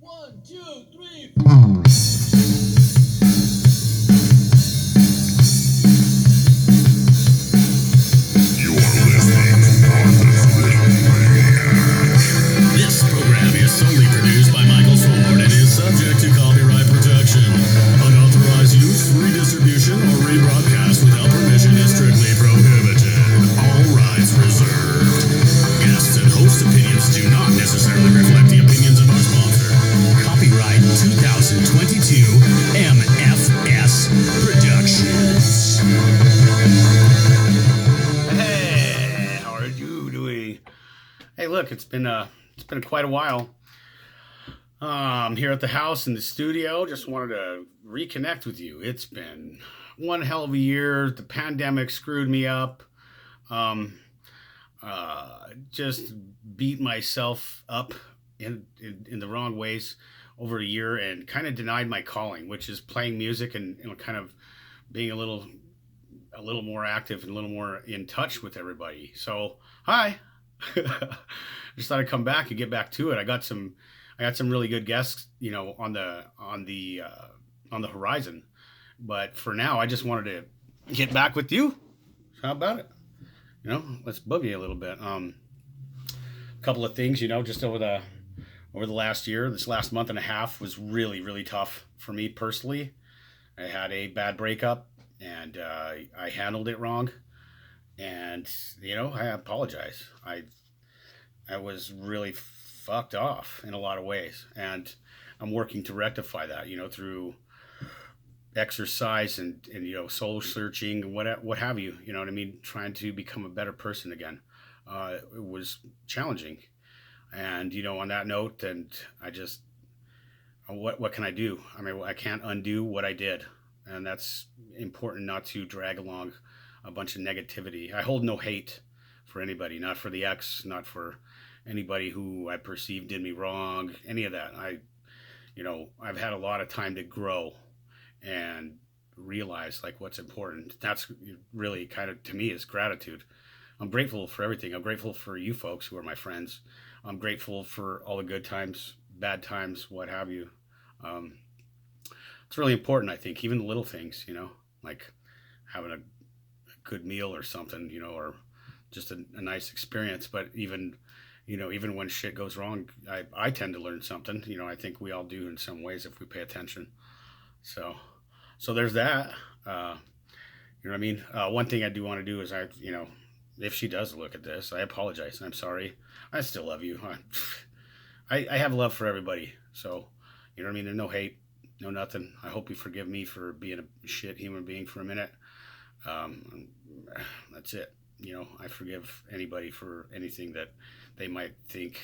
One, two, three, four. This program is solely produced by Michael Ford and is subject to copyright protection. Unauthorized use, redistribution, or rebroadcast without permission is strictly prohibited. All rights reserved. Guests and host opinions do not necessarily reflect the opinions of our sponsor. Copyright 2022 MFS Productions. Hey, how are you doing? Hey, look, it's been quite a while. I'm here at the house in the studio. Just wanted to reconnect with you. It's been one hell of a year. The pandemic screwed me up. Just beat myself up in the wrong ways over a year and kind of denied my calling, which is playing music and kind of being a little more active and a little more in touch with everybody. So, hi. Just thought I'd come back and get back to it. I got some really good guests, on the horizon. But for now, I just wanted to get back with you. How about it? Let's boogie a little bit. A couple of things, just over the last year. This last month and a half was really, really tough for me personally. I had a bad breakup, and I handled it wrong. And I apologize. I was really fucked off in a lot of ways, and I'm working to rectify that. Through exercise and soul searching and what have you. You know what I mean? Trying to become a better person again. It was challenging, and on that note, and I just what can I do? I mean, I can't undo what I did, and that's important, not to drag along a bunch of negativity. I hold no hate for anybody, not for the ex, not for anybody who I perceived did me wrong, any of that. I've had a lot of time to grow and realize like what's important. That's really kind of, to me, is gratitude. I'm grateful for everything. I'm grateful for you folks who are my friends. I'm grateful for all the good times, bad times, what have you. It's really important, I think, even the little things, like having a good meal or something, or just a nice experience. But even when shit goes wrong, I tend to learn something. I think we all do in some ways if we pay attention. So there's that. You know what I mean? One thing I do want to do is if she does look at this, I apologize. I'm sorry. I still love you. I have love for everybody. So, you know what I mean? There's no hate, no nothing. I hope you forgive me for being a shit human being for a minute. That's it. I forgive anybody for anything that they might think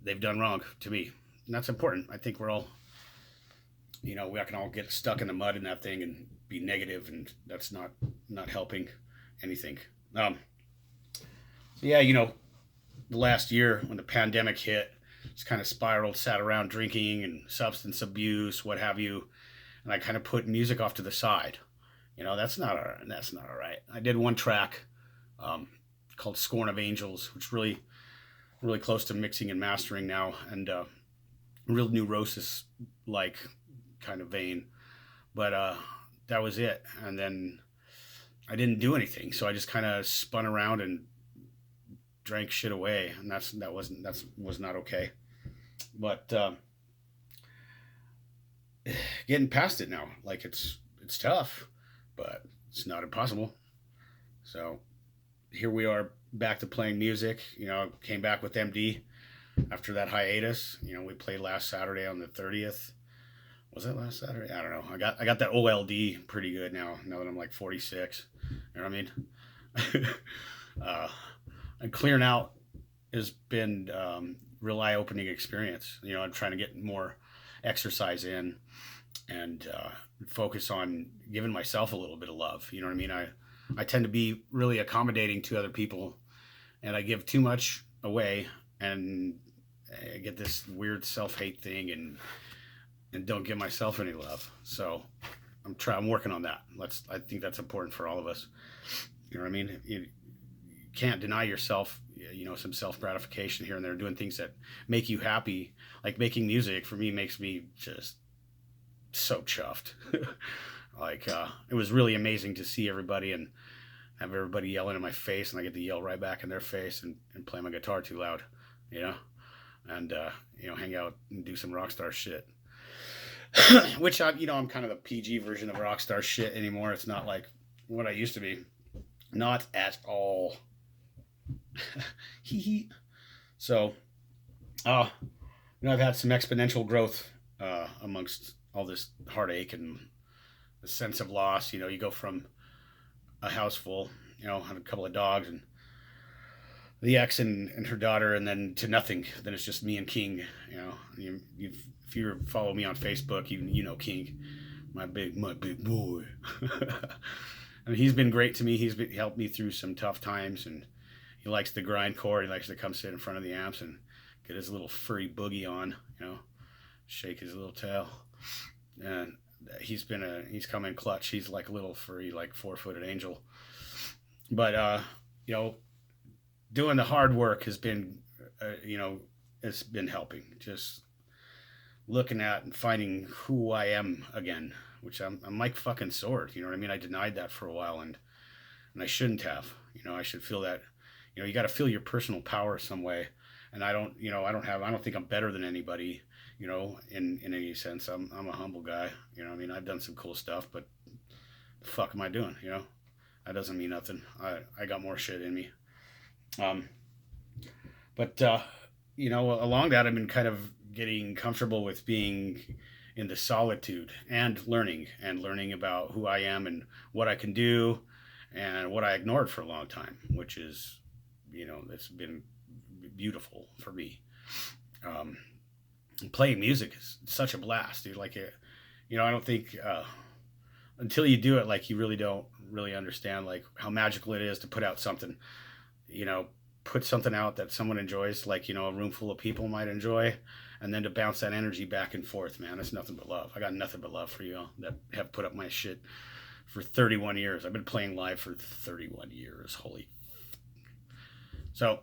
they've done wrong to me. And that's important. I think we're all, we can all get stuck in the mud in that thing and be negative, and that's not helping anything. So yeah, the last year when the pandemic hit, it's kind of spiraled, sat around drinking and substance abuse, what have you. And I kind of put music off to the side. That's not all right. I did one track called Scorn of Angels, which really, really close to mixing and mastering now, and real Neurosis like kind of vein. But that was it. And then I didn't do anything, so I just kind of spun around and drank shit away, and that was not okay. But getting past it now, like it's tough, but it's not impossible. So here we are, back to playing music. Came back with MD after that hiatus. We played last Saturday on the 30th. Was that last Saturday? I don't know. I got that OLD pretty good now that I'm like 46. You know what I mean? And clearing out has been real eye-opening experience. I'm trying to get more exercise in and focus on giving myself a little bit of love. You know what I mean? I tend to be really accommodating to other people, and I give too much away, and I get this weird self-hate thing and don't give myself any love. So I'm working on that. I think that's important for all of us. You know what I mean? You can't deny yourself, some self gratification here and there, doing things that make you happy. Like making music for me makes me just so chuffed. Like it was really amazing to see everybody and have everybody yelling in my face, and I get to yell right back in their face and play my guitar too loud, you know, and hang out and do some rock star shit. Which I'm kind of the PG version of rock star shit anymore. It's not like what I used to be. Not at all. So, I've had some exponential growth amongst all this heartache and the sense of loss. You go from a house full, had a couple of dogs and the ex and her daughter, and then to nothing. Then it's just me and King. If you follow me on Facebook, you know King, my big boy. And he's been great to me. He helped me through some tough times, and he likes the grindcore. He likes to come sit in front of the amps and get his little furry boogie on, shake his little tail. And he's come in clutch. He's like a little furry, like 4-footed angel. But doing the hard work has been, it's been helping. Just looking at and finding who I am again, which I'm Mike fucking Sword. You know what I mean? I denied that for a while, and I shouldn't have. I should feel that. You got to feel your personal power some way. And I don't think I'm better than anybody. In any sense. I'm a humble guy. I've done some cool stuff, but the fuck am I doing? That doesn't mean nothing. I got more shit in me. But along that, I've been kind of getting comfortable with being in the solitude and learning about who I am and what I can do and what I ignored for a long time, which is, it's been beautiful for me. Playing music is such a blast, dude. Like it, I don't think until you do it, like you really don't really understand like how magical it is to put out something, put something out that someone enjoys, like, a room full of people might enjoy, and then to bounce that energy back and forth, man, it's nothing but love. I got nothing but love for you that have put up my shit for 31 years. I've been playing live for 31 years. Holy. So,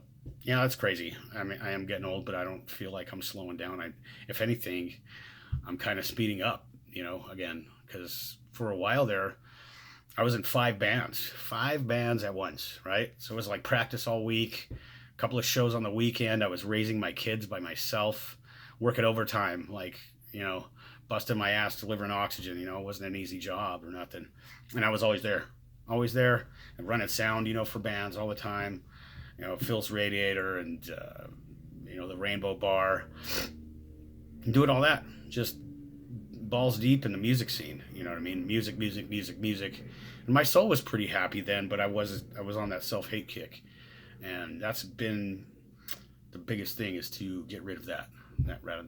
that's crazy. I mean, I am getting old, but I don't feel like I'm slowing down. If anything, I'm kind of speeding up, again, because for a while there, I was in 5 bands at once, right? So it was like practice all week, a couple of shows on the weekend. I was raising my kids by myself, working overtime, like, busting my ass delivering oxygen. It wasn't an easy job or nothing. And I was always there, and running sound, for bands all the time. Phil's Radiator and, the Rainbow Bar, and doing all that, just balls deep in the music scene. You know what I mean? Music. And my soul was pretty happy then, but I was on that self-hate kick. And that's been the biggest thing, is to get rid of that rather,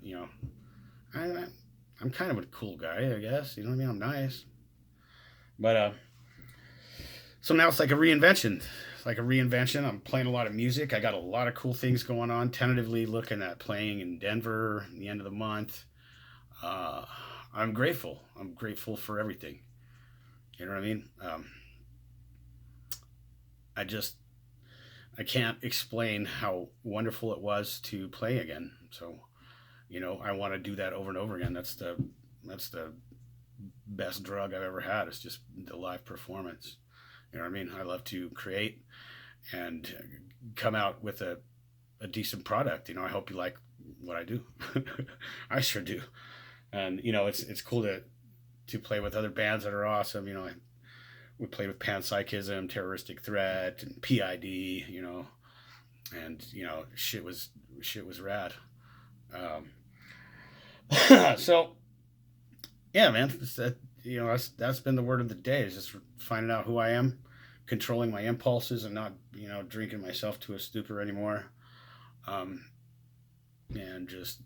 I'm kind of a cool guy, I guess. You know what I mean? I'm nice. But, so now it's like a reinvention. I'm playing a lot of music. I got a lot of cool things going on. Tentatively looking at playing in Denver at the end of the month. I'm grateful. I'm grateful for everything. You know what I mean? I can't explain how wonderful it was to play again. So, I want to do that over and over again. That's the best drug I've ever had. It's just the live performance. You know what I mean? I love to create and come out with a decent product. I hope you like what I do. I sure do. And, it's cool to play with other bands that are awesome. We played with Panpsychism, Terroristic Threat, and PID, and, shit was rad. So, yeah, man, that's been the word of the day, is just finding out who I am, controlling my impulses, and not, drinking myself to a stupor anymore. And just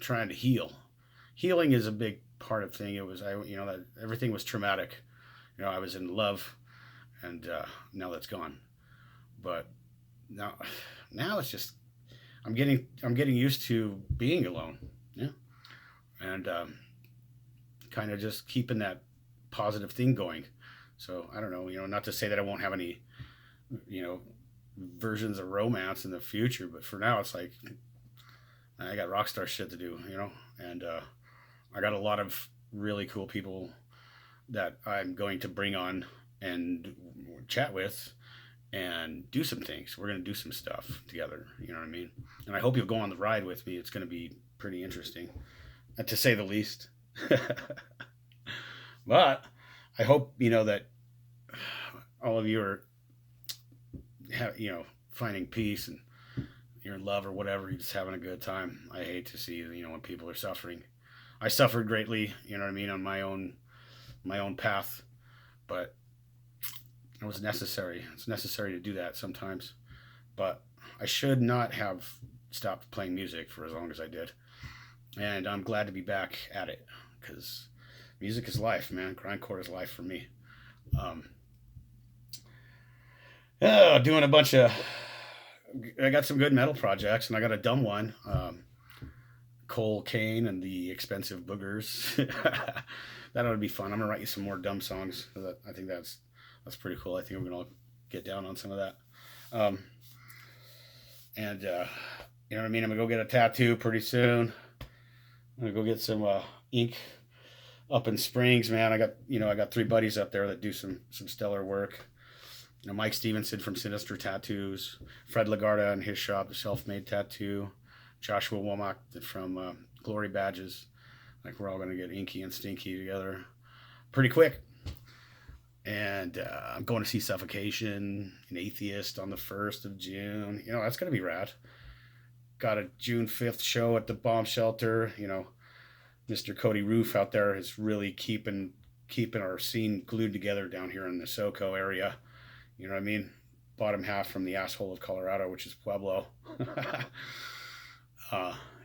trying to heal. Healing is a big part of thing. That everything was traumatic. I was in love, and now that's gone. But now it's just, I'm getting used to being alone. Yeah. And kind of just keeping that positive thing going. So I don't know, not to say that I won't have any, versions of romance in the future. But for now, it's like I got rock star shit to do, and I got a lot of really cool people that I'm going to bring on and chat with and do some things. We're going to do some stuff together. You know what I mean? And I hope you'll go on the ride with me. It's going to be pretty interesting, to say the least. But I hope, that all of you are, finding peace and you're in love or whatever. You're just having a good time. I hate to see, when people are suffering. I suffered greatly, you know what I mean, on my own path, but it was necessary. It's necessary to do that sometimes. But I should not have stopped playing music for as long as I did. And I'm glad to be back at it because music is life, man. Grindcore is life for me. Doing a bunch of. I got some good metal projects, and I got a dumb one. Cole Kane and the Expensive Boogers. That ought to be fun. I'm gonna write you some more dumb songs. I think that's pretty cool. I think we're gonna get down on some of that. And you know what I mean. I'm gonna go get a tattoo pretty soon. I'm gonna go get some ink up in Springs, man. I got 3 buddies up there that do some stellar work. Mike Stevenson from Sinister Tattoos, Fred Lagarda and his shop, the Self-Made Tattoo, Joshua Womack from Glory Badges. Like we're all gonna get inky and stinky together pretty quick. And I'm going to see Suffocation, an Atheist on the 1st of June. That's gonna be rad. Got a June 5th show at the Bomb Shelter. Mr. Cody Roof out there is really keeping our scene glued together down here in the SoCo area. You know what I mean? Bottom half from the asshole of Colorado, which is Pueblo.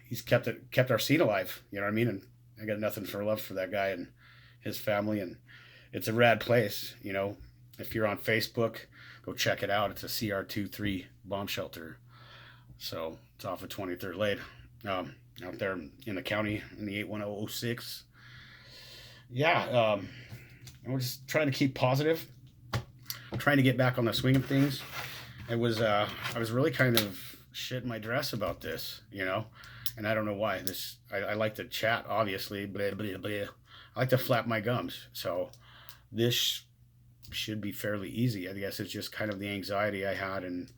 He's kept our scene alive. You know what I mean? And I got nothing for love for that guy and his family. And it's a rad place. If you're on Facebook, go check it out. It's a CR23 bomb shelter. So it's off of 23rd Lane, out there in the county in the 81006. Yeah. I'm just trying to keep positive. Trying to get back on the swing of things. I was really kind of shitting my dress about this, and I don't know why. I like to chat, obviously, blah, blah, blah. I like to flap my gums, so this should be fairly easy. I guess it's just kind of the anxiety I had, and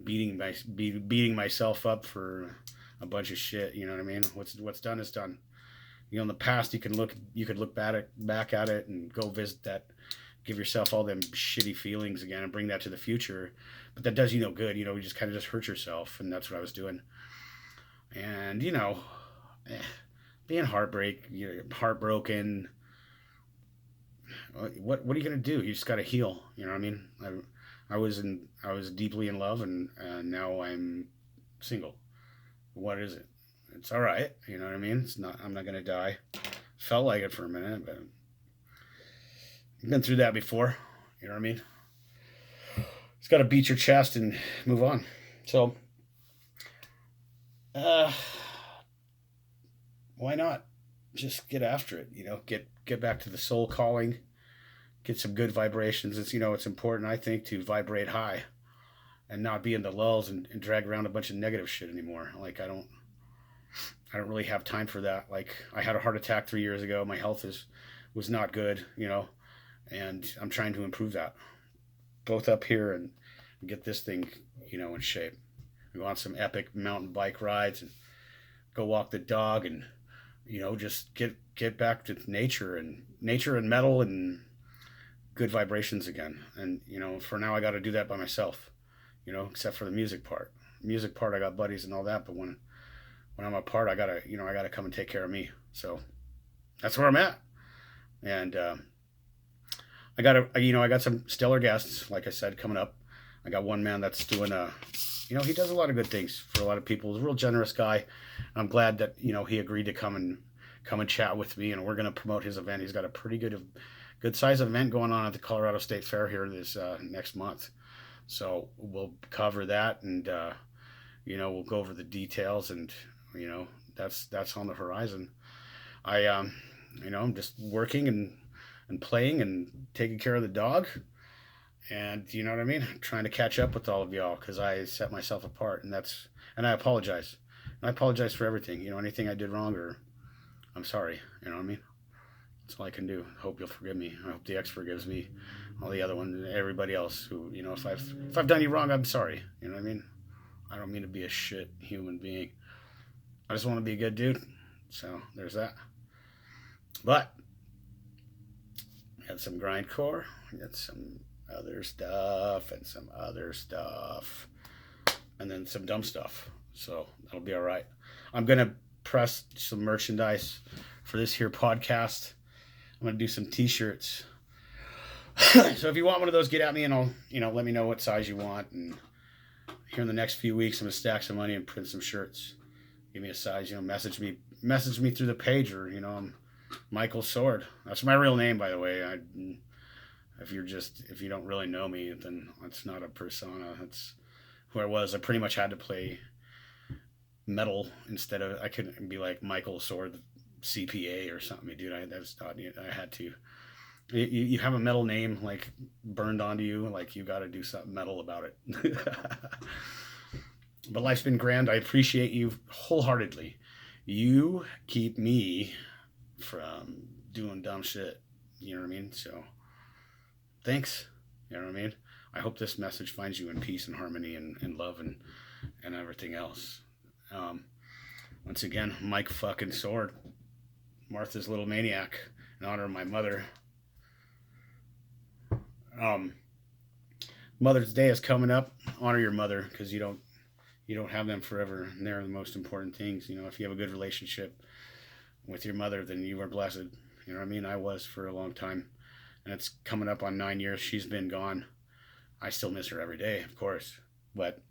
beating myself up for a bunch of shit. You know what I mean? What's done is done. In the past, you could look back at it and go visit that. Give yourself all them shitty feelings again and bring that to the future. But that does you no good. You just kind of just hurt yourself. And that's what I was doing. And, being heartbroken, what are you going to do? You just got to heal. You know what I mean? I was deeply in love and now I'm single. What is it? It's all right. You know what I mean? I'm not going to die. Felt like it for a minute, but you've been through that before. You know what I mean? It's got to beat your chest and move on. So, why not just get after it? Get back to the soul calling, get some good vibrations. It's important, I think, to vibrate high and not be in the lulls and drag around a bunch of negative shit anymore. Like I don't really have time for that. Like I had a heart attack 3 years ago. My health was not good, and I'm trying to improve that, both up here and get this thing, in shape. We want some epic mountain bike rides and go walk the dog and, just get back to nature and metal and good vibrations again. And, for now I got to do that by myself, except for the music part. I got buddies and all that, but when I'm apart, I gotta come and take care of me. So that's where I'm at. And, I got some stellar guests, like I said, coming up. I got one man that's doing he does a lot of good things for a lot of people. He's a real generous guy. I'm glad that, he agreed to come and chat with me, and we're going to promote his event. He's got a pretty good size event going on at the Colorado State Fair here this next month. So we'll cover that and, we'll go over the details and, that's on the horizon. I'm just working and playing and taking care of the dog And you know what I mean? I'm trying to catch up with all of y'all because I set myself apart, and I apologize. And I apologize for everything. Anything I did wrong, or I'm sorry. You know what I mean? That's all I can do. Hope you'll forgive me. I hope the ex forgives me. All the other ones, everybody else who, if I've done you wrong, I'm sorry. You know what I mean? I don't mean to be a shit human being. I just want to be a good dude. So there's that. But we had some grindcore. We had some other stuff and some other stuff. And then some dumb stuff. So that'll be all right. I'm going to press some merchandise for this here podcast. I'm going to do some t-shirts. So if you want one of those, get at me and I'll, let me know what size you want. And here in the next few weeks, I'm going to stack some money and print some shirts. Give me a size, message me through the page, or, I'm Michael Sword. That's my real name, by the way. If you don't really know me, then it's not a persona. That's who I was. I pretty much had to play metal instead of, I couldn't be like Michael Sword CPA or something, dude. I had to. You have a metal name like burned onto you, like you got to do something metal about it. But life's been grand. I appreciate you wholeheartedly. You keep me from doing dumb shit. You know what I mean? So thanks. You know what I mean? I hope this message finds you in peace and harmony and love and everything else. Once again, Mike fucking Sword, Martha's Little Maniac, in honor of my mother. Mother's Day is coming up. Honor your mother, because you don't have them forever, and they're the most important things. If you have a good relationship with your mother, then you are blessed. You know what I mean? I was for a long time, and it's coming up on 9 years. She's been gone. I still miss her every day, of course, but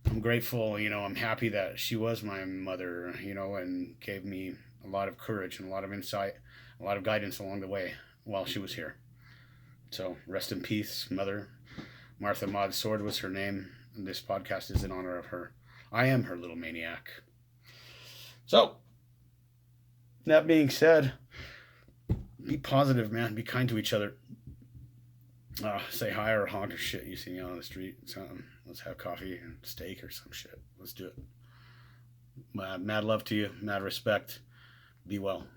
I'm grateful. I'm happy that she was my mother, and gave me a lot of courage and a lot of insight, a lot of guidance along the way while she was here. So rest in peace, Mother. Martha Maud Sword was her name. And this podcast is in honor of her. I am her little maniac. So, that being said, be positive, man. Be kind to each other. Say hi or honk or shit. You see me on the street. Something. Let's have coffee and steak or some shit. Let's do it. Mad love to you. Mad respect. Be well.